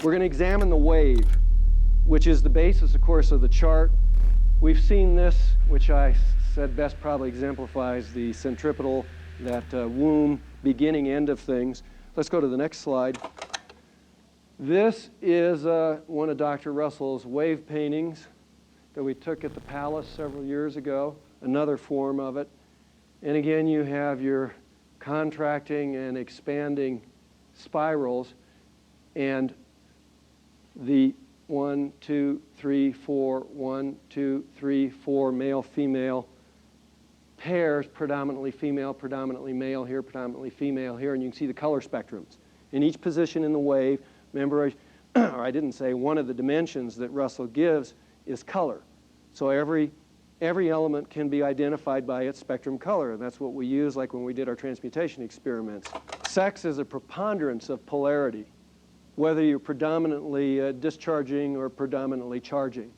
We're going to examine the wave, which is the basis, of course, of the chart. We've seen this, which I said best probably exemplifies the centripetal, that womb, beginning, end of things. Let's go to the next slide. This is one of Dr. Russell's wave paintings that we took at the Palace several years ago, another form of it. And again, you have your contracting and expanding spirals, and the 1, 2, 3, 4, 1, 2, 3, 4 male-female pairs, predominantly female, predominantly male here, predominantly female here, and you can see the color spectrums. In each position in the wave, remember, or I didn't say, one of the dimensions that Russell gives is color. So every element can be identified by its spectrum color, and that's what we use like when we did our transmutation experiments. Sex is a preponderance of polarity, whether you're predominantly discharging or predominantly charging.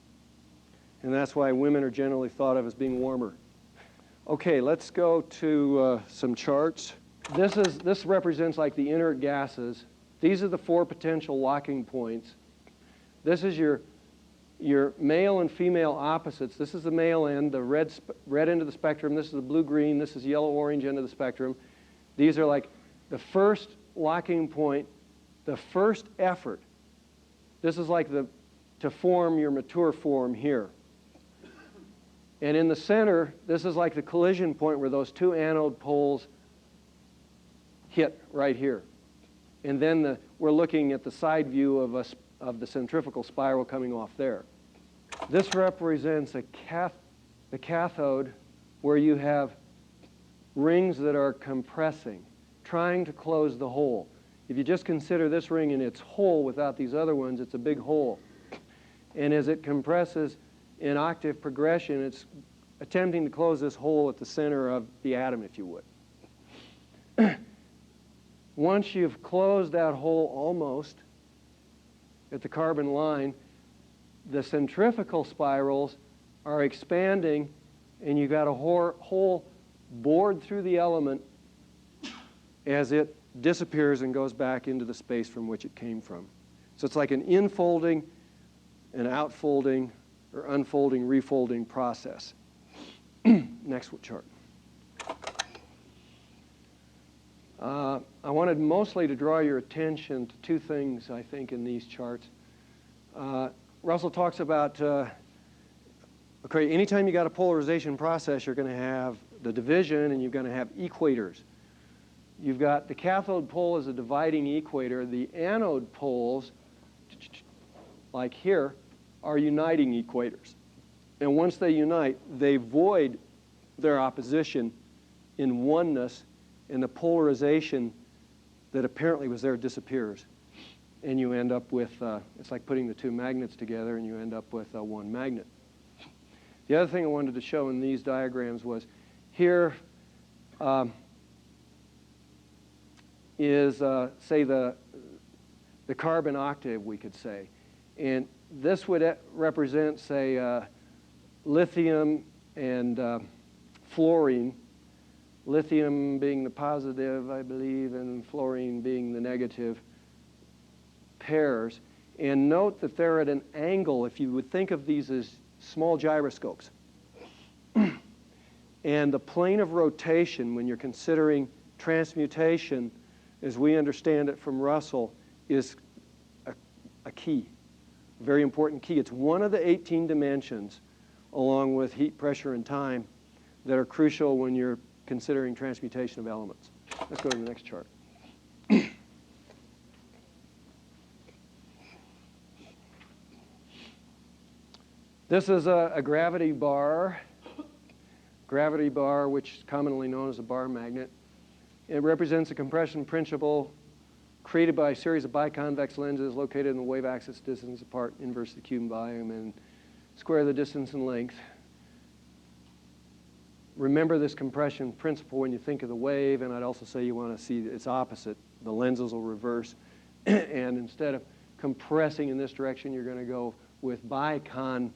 And that's why women are generally thought of as being warmer. Okay, let's go to some charts. This represents like the inert gases. These are the 4 potential locking points. This is your male and female opposites. This is the male end, the red end of the spectrum. This is the blue-green. This is yellow-orange end of the spectrum. These are like the first locking point, the first effort. This is like to form your mature form here. And in the center, this is like the collision point where those 2 anode poles hit right here. And then we're looking at the side view of the centrifugal spiral coming off there. This represents the cathode, where you have rings that are compressing, trying to close the hole. If you just consider this ring in its hole without these other ones, it's a big hole. And as it compresses in octave progression, it's attempting to close this hole at the center of the atom, if you would. Once you've closed that hole almost at the carbon line, the centrifugal spirals are expanding, and you've got a hole bored through the element as it disappears and goes back into the space from which it came from. So it's like an infolding, an outfolding, or unfolding, refolding process. Next chart. I wanted mostly to draw your attention to 2 things, I think, in these charts. Russell talks about, okay, anytime you got a polarization process, you're going to have the division and you're going to have equators. You've got the cathode pole as a dividing equator. The anode poles, like here, are uniting equators. And once they unite, they void their opposition in oneness, and the polarization that apparently was there disappears. And you end up with, it's like putting the 2 magnets together, and you end up with one magnet. The other thing I wanted to show in these diagrams was here is, say, the carbon octave, we could say. And this would represent, say, lithium and fluorine, lithium being the positive, I believe, and fluorine being the negative pairs. And note that they're at an angle, if you would think of these as small gyroscopes. And the plane of rotation, when you're considering transmutation, as we understand it from Russell, is a key, a very important key. It's one of the 18 dimensions, along with heat, pressure, and time, that are crucial when you're considering transmutation of elements. Let's go to the next chart. This is a gravity bar, which is commonly known as a bar magnet. It represents a compression principle created by a series of biconvex lenses located in the wave axis distance apart, inverse the cube volume, and square the distance and length. Remember this compression principle when you think of the wave, and I'd also say you want to see its opposite. The lenses will reverse, and instead of compressing in this direction, you're going to go with biconcave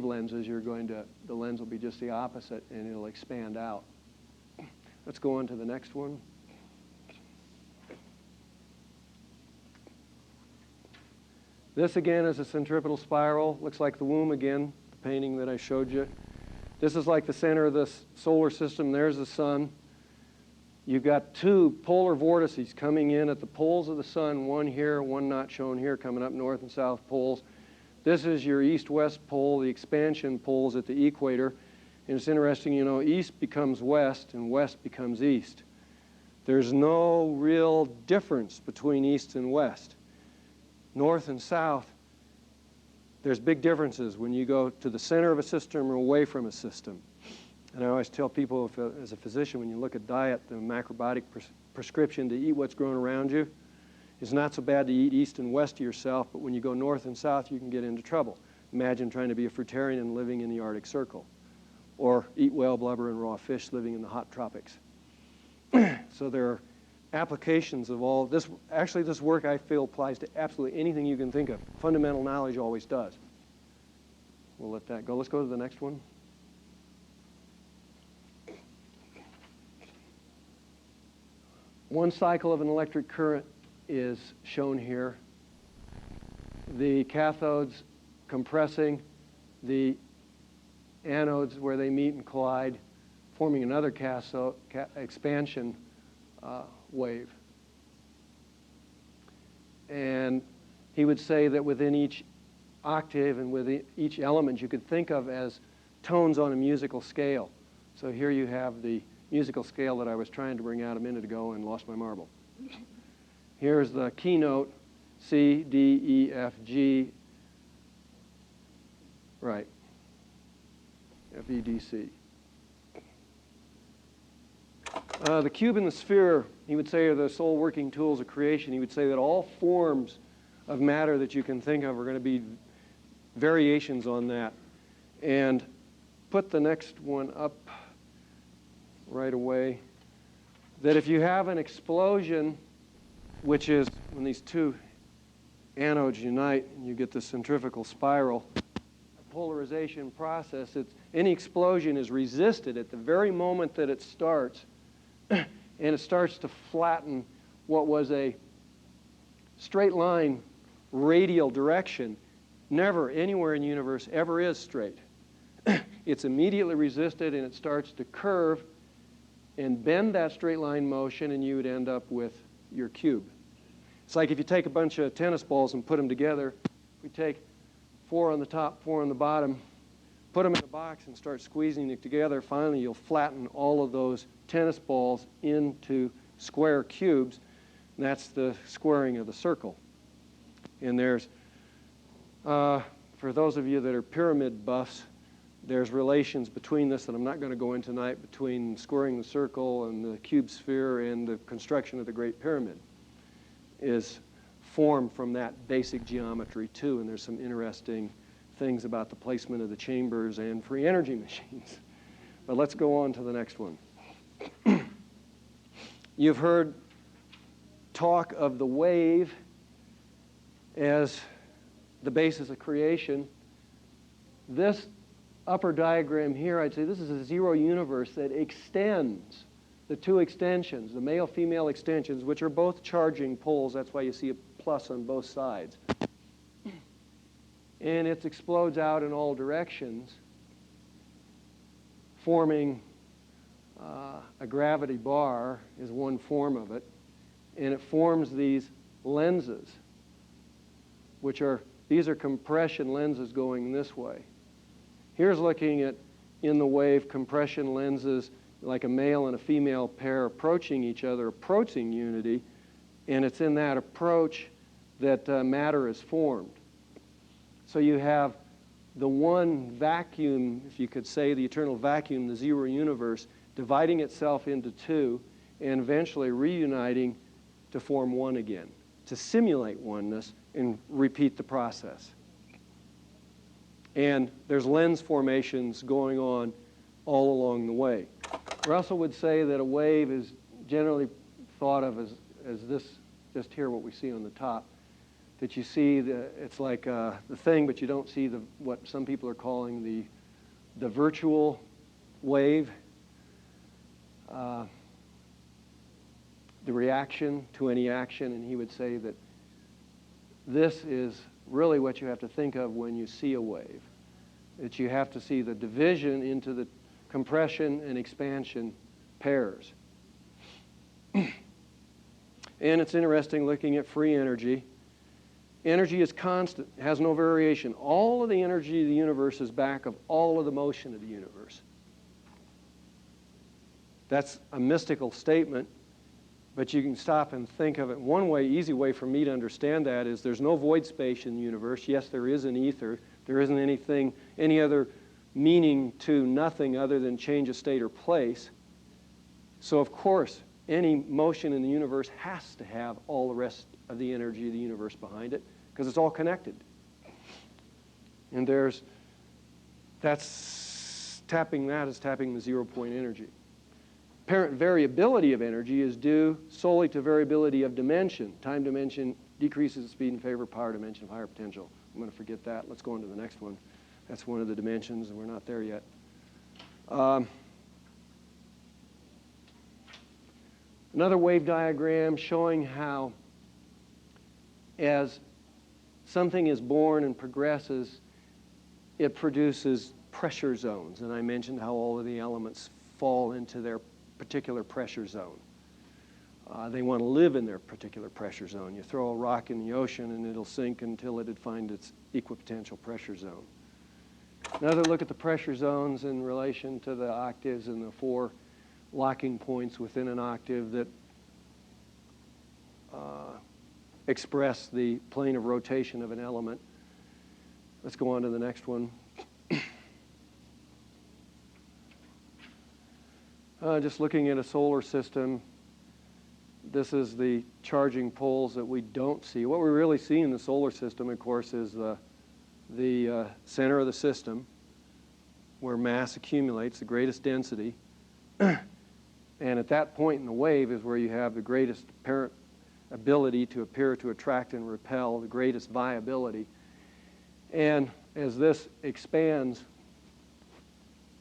lenses. The lens will be just the opposite, and it'll expand out. Let's go on to the next one. This again is a centripetal spiral. Looks like the womb again, the painting that I showed you. This is like the center of the solar system. There's the sun. You've got two polar vortices coming in at the poles of the sun, one here, one not shown here, coming up north and south poles. This is your east-west pole, the expansion poles at the equator. And it's interesting, you know, east becomes west and west becomes east. There's no real difference between east and west. North and south, there's big differences when you go to the center of a system or away from a system. And I always tell people, as a physician, when you look at diet, the macrobiotic prescription to eat what's growing around you, it's not so bad to eat east and west of yourself, but when you go north and south, you can get into trouble. Imagine trying to be a fruitarian and living in the Arctic Circle, or eat whale blubber and raw fish living in the hot tropics. So there are applications of all this. Actually, this work I feel applies to absolutely anything you can think of. Fundamental knowledge always does. We'll let that go. Let's go to the next one. One cycle of an electric current is shown here. The cathodes compressing, the anodes where they meet and collide, forming another expansion wave. And he would say that within each octave and within each element you could think of as tones on a musical scale. So here you have the musical scale that I was trying to bring out a minute ago and lost my marble. Here's the keynote, C, D, E, F, G, right, F, E, D, C. The cube and the sphere, he would say, are the sole working tools of creation. He would say that all forms of matter that you can think of are going to be variations on that. And put the next one up right away. That if you have an explosion, which is when these two anodes unite and you get the centrifugal spiral, a polarization process, any explosion is resisted at the very moment that it starts, and it starts to flatten what was a straight line radial direction. Never anywhere in the universe ever is straight. It's immediately resisted and it starts to curve and bend that straight line motion, and you would end up with your cube. It's like if you take a bunch of tennis balls and put them together. We take 4 on the top, 4 on the bottom, put them in a box and start squeezing it together. Finally, you'll flatten all of those tennis balls into square cubes. And that's the squaring of the circle. And there's, for those of you that are pyramid buffs, there's relations between this that I'm not going to go into tonight between squaring the circle and the cube sphere and the construction of the Great Pyramid is formed from that basic geometry too. And there's some interesting things about the placement of the chambers and free energy machines. But let's go on to the next one. You've heard talk of the wave as the basis of creation. This upper diagram here, I'd say this is a zero universe that extends the two extensions, the male-female extensions, which are both charging poles. That's why you see a plus on both sides. And it explodes out in all directions, forming a gravity bar is one form of it. And it forms these lenses, which are, these are compression lenses going this way. Here's looking at, in the wave, compression lenses like a male and a female pair approaching each other, approaching unity, and it's in that approach that matter is formed. So you have the one vacuum, if you could say the eternal vacuum, the zero universe, dividing itself into two and eventually reuniting to form one again, to simulate oneness and repeat the process. And there's lens formations going on all along the way. Russell would say that a wave is generally thought of as this, just here, what we see on the top, that you see, it's like the thing, but you don't see what some people are calling the virtual wave, the reaction to any action, and he would say that this is really what you have to think of when you see a wave. That you have to see the division into the compression and expansion pairs. And it's interesting looking at free energy. Energy is constant, has no variation. All of the energy of the universe is back of all of the motion of the universe. That's a mystical statement, but you can stop and think of it. One way, easy way for me to understand that is there's no void space in the universe. Yes, there is an ether. There isn't anything, any other meaning to nothing other than change of state or place. So of course, any motion in the universe has to have all the rest of the energy of the universe behind it, because it's all connected. And tapping the 0-point energy. Apparent variability of energy is due solely to variability of dimension. Time dimension decreases the speed in favor of power dimension of higher potential. I'm going to forget that. Let's go on to the next one. That's one of the dimensions, and we're not there yet. Another wave diagram showing how as something is born and progresses, it produces pressure zones. And I mentioned how all of the elements fall into their particular pressure zone. They want to live in their particular pressure zone. You throw a rock in the ocean and it'll sink until it had found its equipotential pressure zone. Another look at the pressure zones in relation to the octaves and the 4 locking points within an octave that express the plane of rotation of an element. Let's go on to the next one. Just looking at a solar system, this is the charging poles that we don't see. What we really see in the solar system, of course, is the center of the system where mass accumulates, the greatest density. And at that point in the wave is where you have the greatest apparent ability to appear to attract and repel, the greatest viability. And as this expands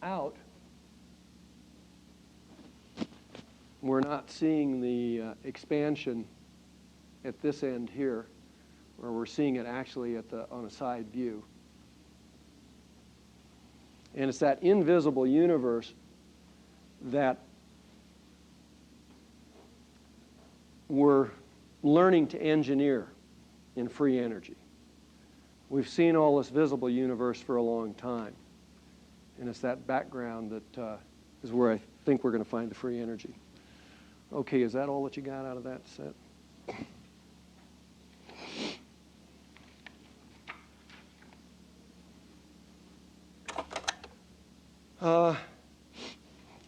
out, we're not seeing the expansion at this end here, where we're seeing it actually on a side view. And it's that invisible universe that we're learning to engineer in free energy. We've seen all this visible universe for a long time. And it's that background that is where I think we're going to find the free energy. Okay, is that all that you got out of that set?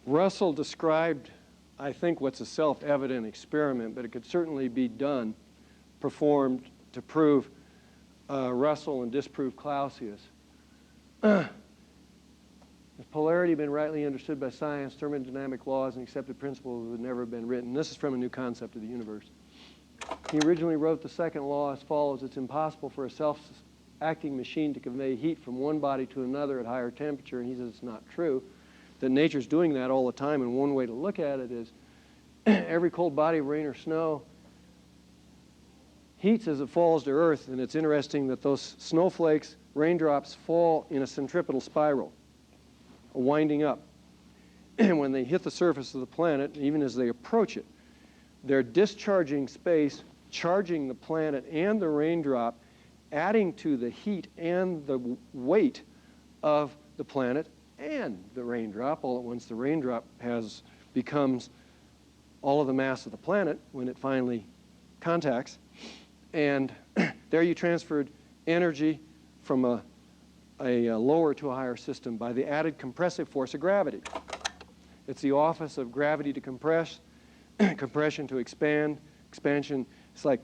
Russell described, I think, what's a self-evident experiment, but it could certainly be done, performed to prove Russell and disprove Clausius. If polarity had been rightly understood by science, thermodynamic laws and accepted principles would never have been written. This is from a new concept of the universe. He originally wrote the second law as follows: it's impossible for a self-acting machine to convey heat from one body to another at higher temperature, and he says it's not true, that nature's doing that all the time, and one way to look at it is every cold body of rain or snow heats as it falls to Earth, and it's interesting that those snowflakes, raindrops, fall in a centripetal spiral, winding up. And when they hit the surface of the planet, even as they approach it, they're discharging space, charging the planet and the raindrop, adding to the heat and the weight of the planet and the raindrop. All at once, the raindrop becomes all of the mass of the planet when it finally contacts. And there you transferred energy from a lower to a higher system by the added compressive force of gravity. It's the office of gravity to compress, compression to expand, expansion. It's like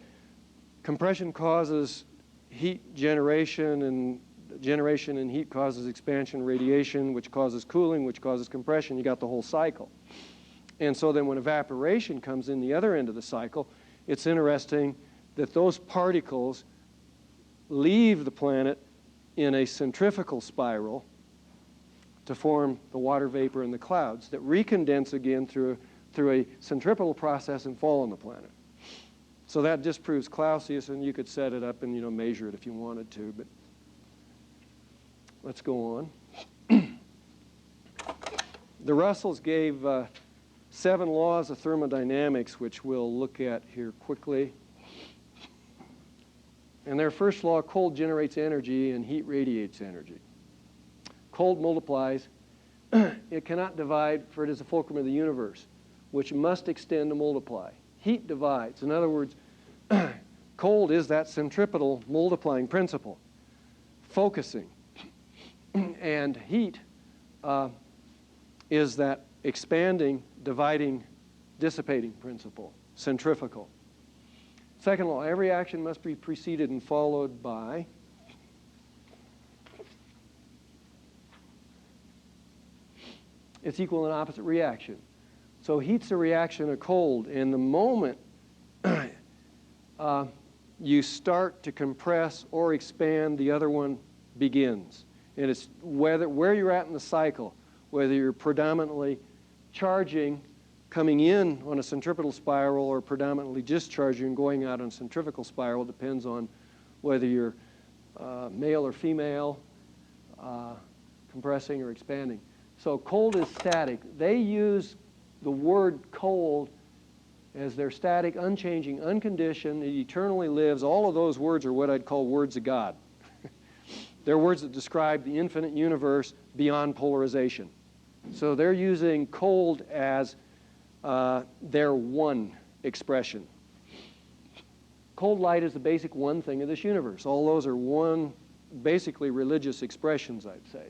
compression causes heat generation, and generation and heat causes expansion, radiation, which causes cooling, which causes compression. You got the whole cycle. And so then when evaporation comes in the other end of the cycle, it's interesting that those particles leave the planet in a centrifugal spiral to form the water vapor and the clouds that recondense again through a centripetal process and fall on the planet. So that disproves Clausius, and you could set it up and measure it if you wanted to. But let's go on. The Russells gave 7 laws of thermodynamics, which we'll look at here quickly. And their first law: cold generates energy and heat radiates energy. Cold multiplies. It cannot divide, for it is the fulcrum of the universe, which must extend to multiply. Heat divides. In other words, cold is that centripetal multiplying principle, focusing. And heat is that expanding, dividing, dissipating principle, centrifugal. Second law: every action must be preceded and followed by its equal and opposite reaction. So heat's a reaction of cold, and the moment you start to compress or expand, the other one begins. And it's where you're at in the cycle, whether you're predominantly charging, coming in on a centripetal spiral, or predominantly discharging and going out on a centrifugal spiral, depends on whether you're male or female, compressing or expanding. So cold is static. They use the word cold as their static, unchanging, unconditioned, it eternally lives. All of those words are what I'd call words of God. They're words that describe the infinite universe beyond polarization. So they're using cold as their one expression. Cold light is the basic one thing of this universe. All those are one, basically religious expressions, I'd say.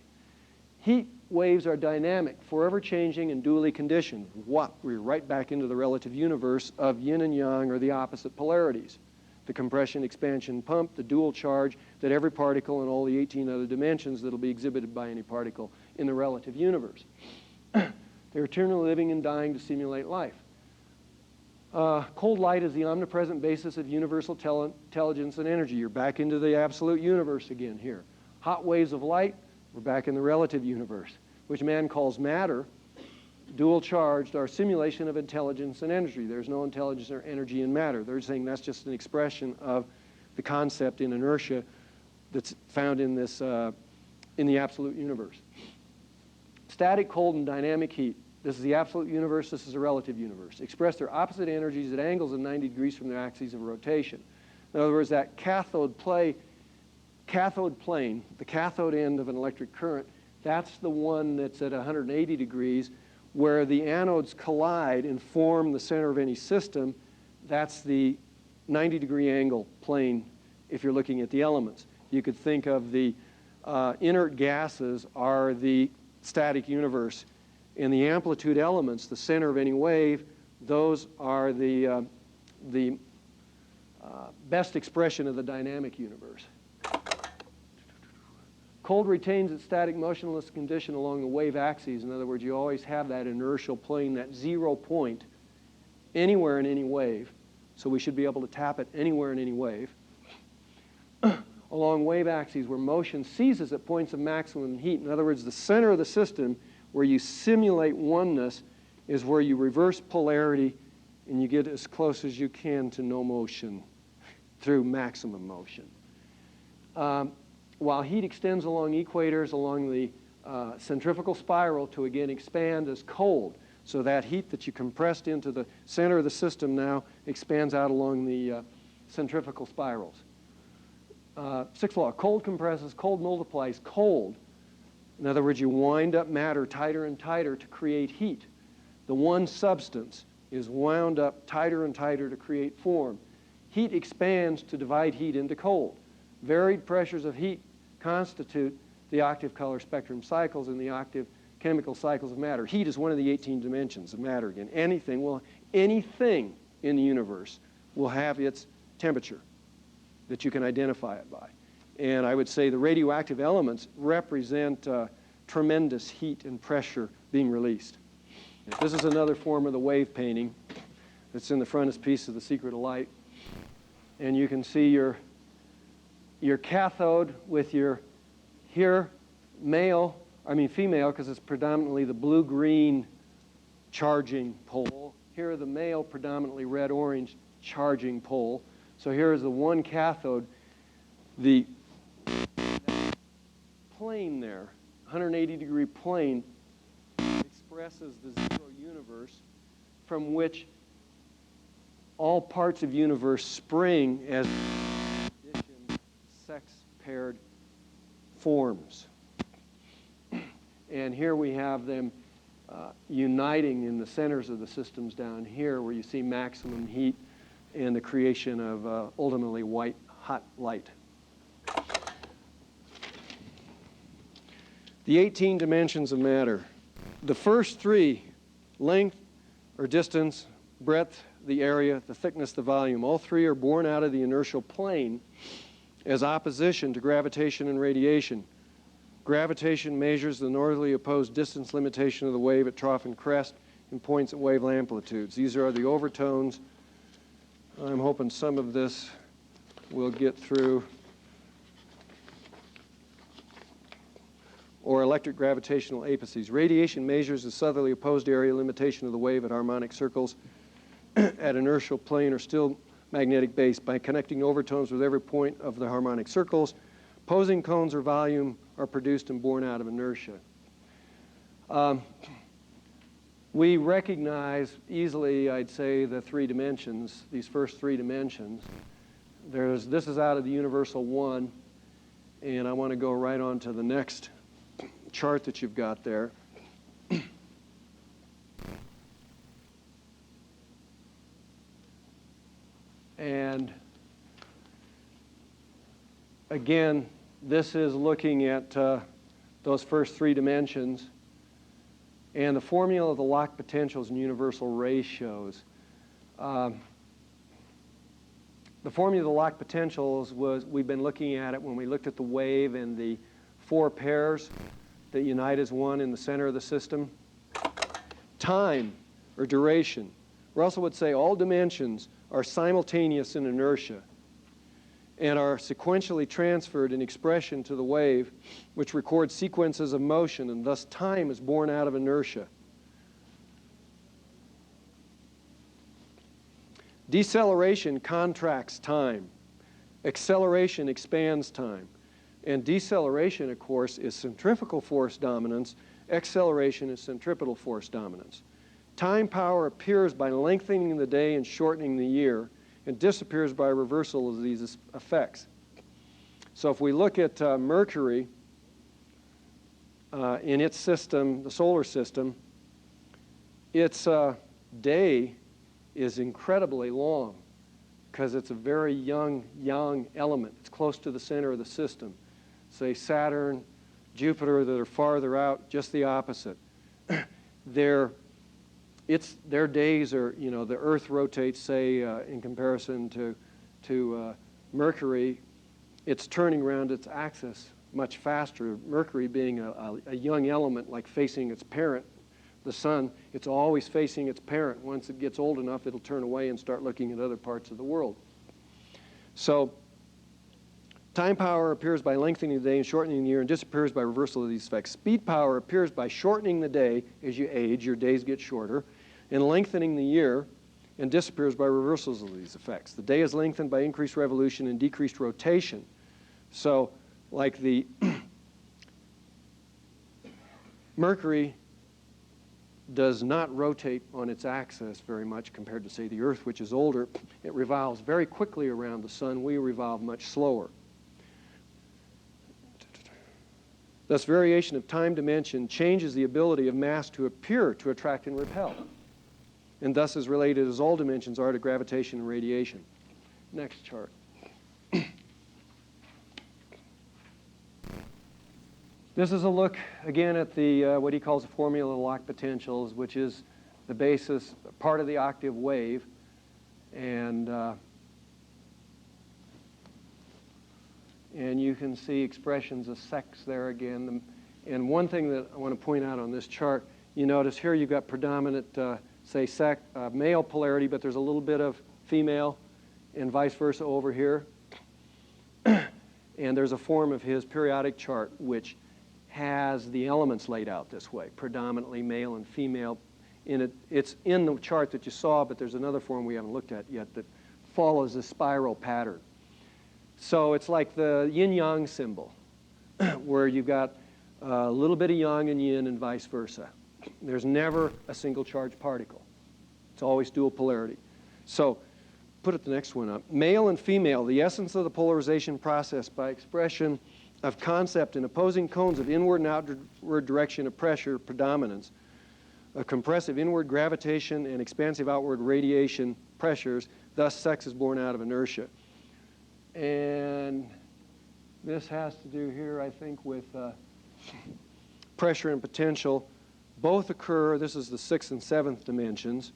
Heat waves are dynamic, forever changing, and dually conditioned. We're right back into the relative universe of yin and yang, or the opposite polarities. The compression, expansion, pump, the dual charge, that every particle and all the 18 other dimensions that will be exhibited by any particle in the relative universe. They're eternally living and dying to simulate life. Cold light is the omnipresent basis of universal intelligence and energy. You're back into the absolute universe again here. Hot waves of light, we're back in the relative universe, which man calls matter, dual charged, are simulation of intelligence and energy. There's no intelligence or energy in matter. They're saying that's just an expression of the concept in inertia that's found in this in the absolute universe. Static, cold, and dynamic heat. This is the absolute universe. This is the relative universe. Express their opposite energies at angles of 90 degrees from their axes of rotation. In other words, that cathode plane, the cathode end of an electric current, that's the one that's at 180 degrees, where the anodes collide and form the center of any system. That's the 90-degree angle plane if you're looking at the elements. You could think of the inert gases are the static universe, and the amplitude elements, the center of any wave, those are the best expression of the dynamic universe. Cold retains its static motionless condition along the wave axes. In other words, you always have that inertial plane, that 0 point, anywhere in any wave. So we should be able to tap it anywhere in any wave. Along wave axes where motion ceases at points of maximum heat. In other words, the center of the system where you simulate oneness is where you reverse polarity and you get as close as you can to no motion through maximum motion. While heat extends along equators, along the centrifugal spiral to again expand as cold. So that heat that you compressed into the center of the system now expands out along the centrifugal spirals. Sixth law, cold compresses, cold multiplies cold. In other words, you wind up matter tighter and tighter to create heat. The one substance is wound up tighter and tighter to create form. Heat expands to divide heat into cold. Varied pressures of heat constitute the octave color spectrum cycles and the octave chemical cycles of matter. Heat is one of the 18 dimensions of matter again. Anything in the universe will have its temperature that you can identify it by. And I would say the radioactive elements represent tremendous heat and pressure being released. This is another form of the wave painting that's in the frontispiece of The Secret of Light. And you can see your cathode with your female, because it's predominantly the blue-green charging pole. Here are the male, predominantly red-orange charging pole. So here is the one cathode. The plane there, 180-degree plane, expresses the zero universe from which all parts of universe spring as conditioned sex-paired forms. And here we have them uniting in the centers of the systems down here where you see maximum heat and the creation of ultimately white hot light. The 18 dimensions of matter. The first three, length or distance, breadth, the area, the thickness, the volume, all three are born out of the inertial plane as opposition to gravitation and radiation. Gravitation measures the northerly opposed distance limitation of the wave at trough and crest and points at wave amplitudes. These are the overtones. I'm hoping some of this will get through. Or electric gravitational apices. Radiation measures the southerly opposed area limitation of the wave at harmonic circles at inertial plane or still magnetic base by connecting overtones with every point of the harmonic circles. Opposing cones or volume are produced and born out of inertia. We recognize easily, I'd say, the three dimensions, these first three dimensions. This is out of the universal one, and I want to go right on to the next chart that you've got there. And again, this is looking at those first three dimensions and the formula of the lock potentials and universal ratios. The formula of the lock potentials was, we've been looking at it when we looked at the wave and the four pairs that unite as one in the center of the system. Time, or duration. Russell would say all dimensions are simultaneous in inertia and are sequentially transferred in expression to the wave, which records sequences of motion, and thus time is born out of inertia. Deceleration contracts time. Acceleration expands time. And deceleration, of course, is centrifugal force dominance. Acceleration is centripetal force dominance. Time power appears by lengthening the day and shortening the year, and disappears by reversal of these effects. So if we look at Mercury in its system, the solar system, its day is incredibly long because it's a very young element. It's close to the center of the system. Say Saturn, Jupiter that are farther out, just the opposite. Their days are, the Earth rotates, say, in comparison to Mercury, it's turning around its axis much faster. Mercury being a young element, like facing its parent, the sun, it's always facing its parent. Once it gets old enough, it'll turn away and start looking at other parts of the world. So time power appears by lengthening the day and shortening the year, and disappears by reversal of these effects. Speed power appears by shortening the day as you age, your days get shorter, and lengthening the year, and disappears by reversals of these effects. The day is lengthened by increased revolution and decreased rotation. So, like the Mercury does not rotate on its axis very much compared to, say, the Earth, which is older. It revolves very quickly around the sun. We revolve much slower. Thus, variation of time dimension changes the ability of mass to appear to attract and repel, and thus is related as all dimensions are to gravitation and radiation. Next chart. This is a look, again, at the what he calls the formula of lock potentials, which is the basis, part of the octave wave. And you can see expressions of sex there again. And one thing that I want to point out on this chart, you notice here you've got predominant, say, male polarity, but there's a little bit of female, and vice versa over here. And there's a form of his periodic chart which has the elements laid out this way, predominantly male and female. It's in the chart that you saw, but there's another form we haven't looked at yet that follows a spiral pattern. So it's like the yin-yang symbol, where you've got a little bit of yang and yin and vice versa. There's never a single charged particle. It's always dual polarity. So put it the next one up. Male and female, the essence of the polarization process by expression of concept in opposing cones of inward and outward direction of pressure predominance, a compressive inward gravitation and expansive outward radiation pressures, thus sex is born out of inertia. And this has to do here, I think, with pressure and potential. Both occur, this is the 6th and 7th dimensions,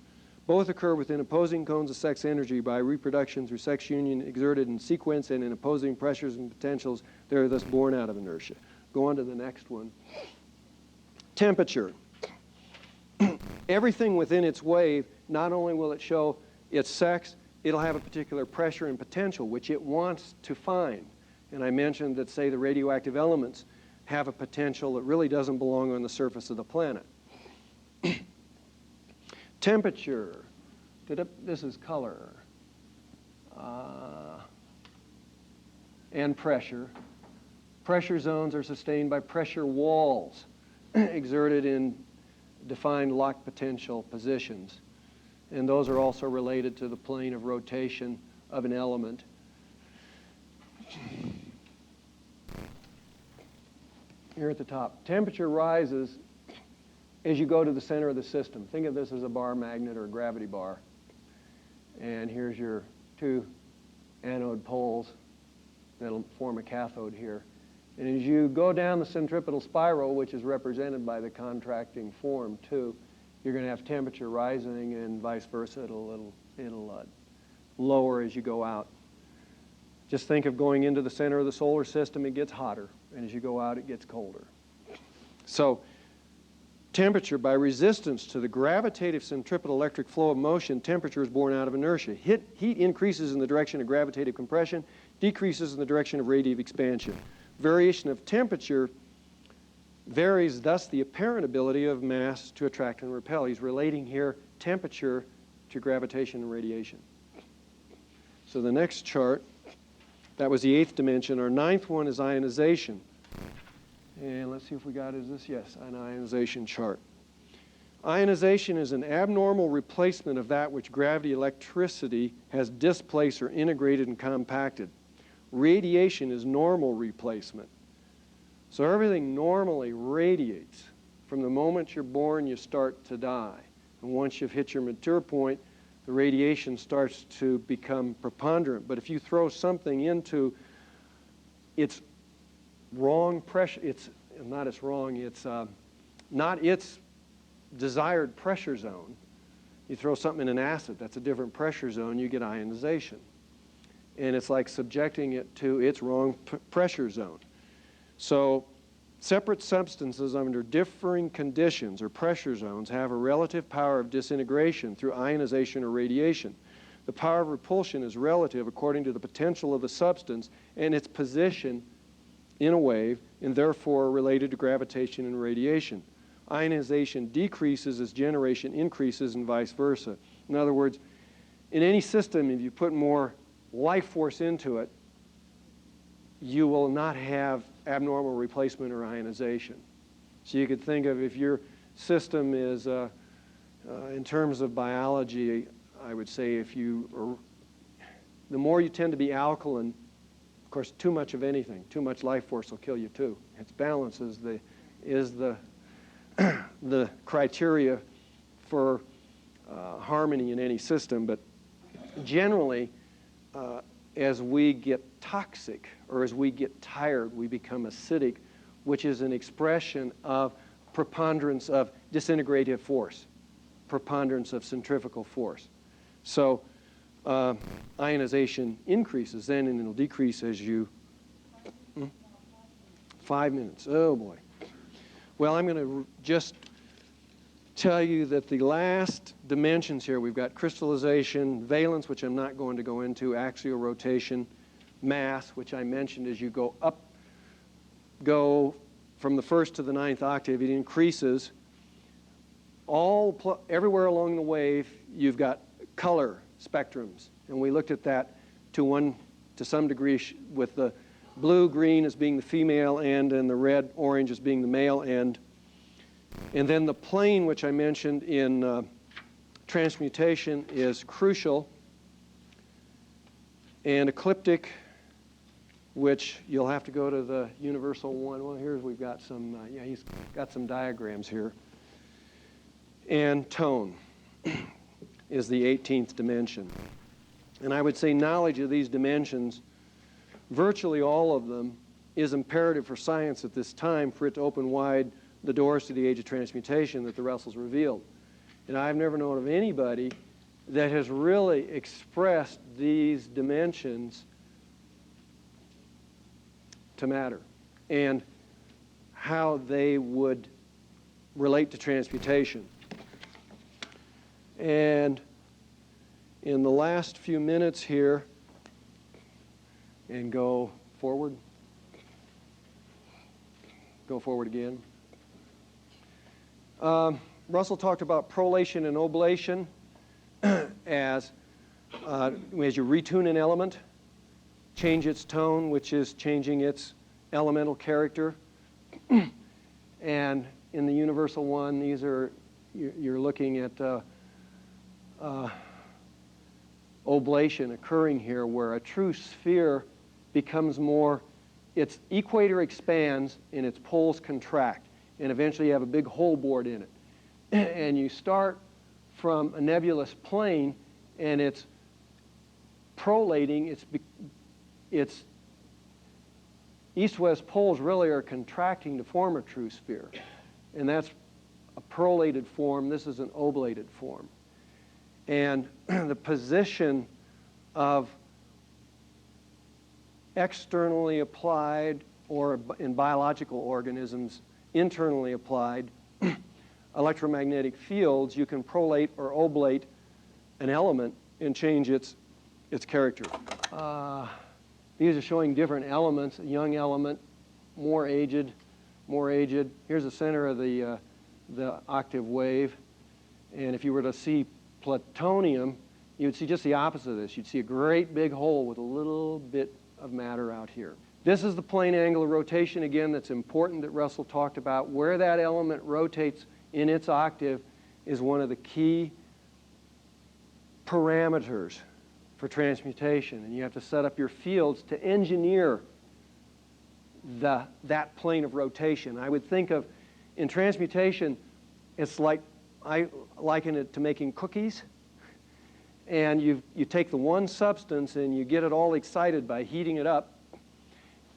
both occur within opposing cones of sex energy by reproduction through sex union exerted in sequence and in opposing pressures and potentials. They are thus born out of inertia. Go on to the next one. Temperature. Everything within its wave, not only will it show its sex, it'll have a particular pressure and potential which it wants to find. And I mentioned that, say, the radioactive elements have a potential that really doesn't belong on the surface of the planet. Temperature. This is color. And pressure. Pressure zones are sustained by pressure walls exerted in defined locked potential positions. And those are also related to the plane of rotation of an element. Here at the top, temperature rises as you go to the center of the system. Think of this as a bar magnet or a gravity bar. And here's your two anode poles that'll form a cathode here. And as you go down the centripetal spiral, which is represented by the contracting form too, you're going to have temperature rising and vice versa. It'll lower as you go out. Just think of going into the center of the solar system, it gets hotter. And as you go out, it gets colder. So temperature, by resistance to the gravitative centripetal electric flow of motion, temperature is born out of inertia. Heat increases in the direction of gravitative compression, decreases in the direction of radiative expansion. Variation of temperature varies thus the apparent ability of mass to attract and repel. He's relating here temperature to gravitation and radiation. So the next chart, that was the 8th dimension. Our 9th one is ionization. And let's see if we got, is this? Yes, an ionization chart. Ionization is an abnormal replacement of that which gravity electricity has displaced or integrated and compacted. Radiation is normal replacement. So everything normally radiates. From the moment you're born, you start to die. And once you've hit your mature point, the radiation starts to become preponderant. But if you throw something into its wrong pressure, it's not its desired pressure zone. You throw something in an acid, that's a different pressure zone, you get ionization. And it's like subjecting it to its wrong pressure zone. So separate substances under differing conditions or pressure zones have a relative power of disintegration through ionization or radiation. The power of repulsion is relative according to the potential of the substance and its position in a wave, and therefore related to gravitation and radiation. Ionization decreases as generation increases and vice versa. In other words, in any system, if you put more life force into it, you will not have abnormal replacement or ionization. So you could think of, if your system is, in terms of biology, I would say the more you tend to be alkaline, of course, too much of anything, too much life force will kill you too. Its balance is the criteria for harmony in any system. But generally, as we get toxic or as we get tired, we become acidic, which is an expression of preponderance of disintegrative force, preponderance of centrifugal force. So ionization increases then, and it'll decrease as you... 5 minutes. Oh, boy. Well, I'm going to just tell you that the last dimensions here, we've got crystallization, valence, which I'm not going to go into, axial rotation, mass, which I mentioned as you go up, go from the 1st to the 9th octave, it increases. Everywhere along the wave, you've got color spectrums, And we looked at that to some degree with the blue-green as being the female end and the red-orange as being the male end. And then the plane, which I mentioned in transmutation, is crucial. And ecliptic, which you'll have to go to the universal one. Well, here's we've got some, he's got some diagrams here. And tone is the 18th dimension. And I would say knowledge of these dimensions, virtually all of them, is imperative for science at this time for it to open wide the doors to the age of transmutation that the Russells revealed. And I've never known of anybody that has really expressed these dimensions to matter and how they would relate to transmutation. And in the last few minutes here, and go forward again. Russell talked about prolation and oblation as you retune an element, change its tone, which is changing its elemental character. And in the universal one, these are, you're looking at oblation occurring here, where a true sphere becomes more, its equator expands and its poles contract, and eventually you have a big hole bored in it. And you start from a nebulous plane, and it's prolating, its east-west poles really are contracting to form a true sphere. And that's a prolated form. This is an oblated form. And the position of externally applied, or in biological organisms, internally applied electromagnetic fields, you can prolate or oblate an element and change its character. These are showing different elements. A young element, more aged. Here's the center of the octave wave. And if you were to see plutonium, you would see just the opposite of this. You'd see a great big hole with a little bit of matter out here. This is the plane angle of rotation, again, that's important that Russell talked about. Where that element rotates in its octave is one of the key parameters for transmutation. And you have to set up your fields to engineer that plane of rotation. I would think of, in transmutation, it's like, I liken it to making cookies. And you take the one substance and you get it all excited by heating it up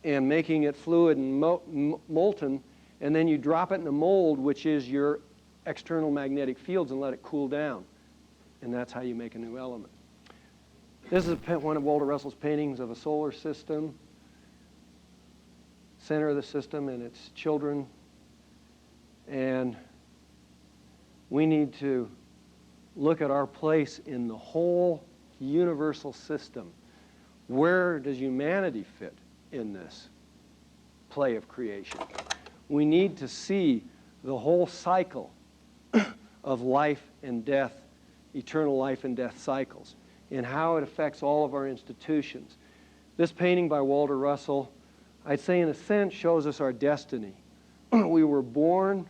and making it fluid and molten, and then you drop it in a mold, which is your external magnetic fields, and let it cool down. And that's how you make a new element. This is one of Walter Russell's paintings of a solar system, center of the system and its children. And we need to look at our place in the whole universal system. Where does humanity fit in this play of creation? We need to see the whole cycle of life and death, eternal life and death cycles, and how it affects all of our institutions. This painting by Walter Russell, I'd say in a sense, shows us our destiny. We were born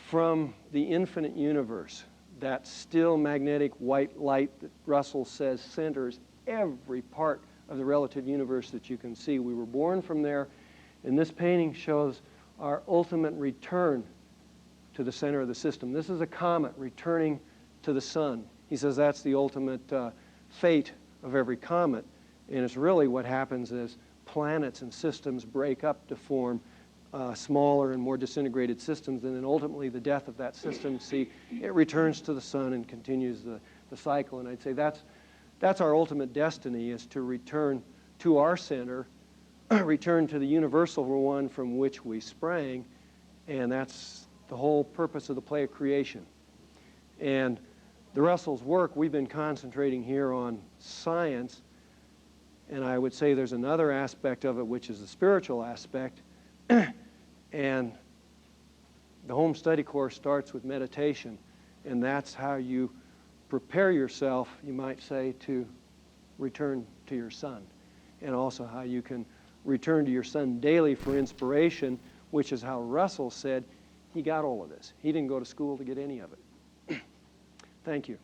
from the infinite universe, that still magnetic white light that Russell says centers every part of the relative universe that you can see. We were born from there, and this painting shows our ultimate return to the center of the system. This is a comet returning to the sun. He says that's the ultimate fate of every comet, and it's really what happens as planets and systems break up to form smaller and more disintegrated systems, and then ultimately the death of that system, see, it returns to the sun and continues the cycle. And I'd say that's our ultimate destiny, is to return to our center, return to the universal one from which we sprang, and that's the whole purpose of the play of creation. And the Russell's work, we've been concentrating here on science, and I would say there's another aspect of it, which is the spiritual aspect. And the home study course starts with meditation, and that's how you prepare yourself, you might say, to return to your sun, and also how you can return to your sun daily for inspiration, which is how Russell said he got all of this. He didn't go to school to get any of it. Thank you.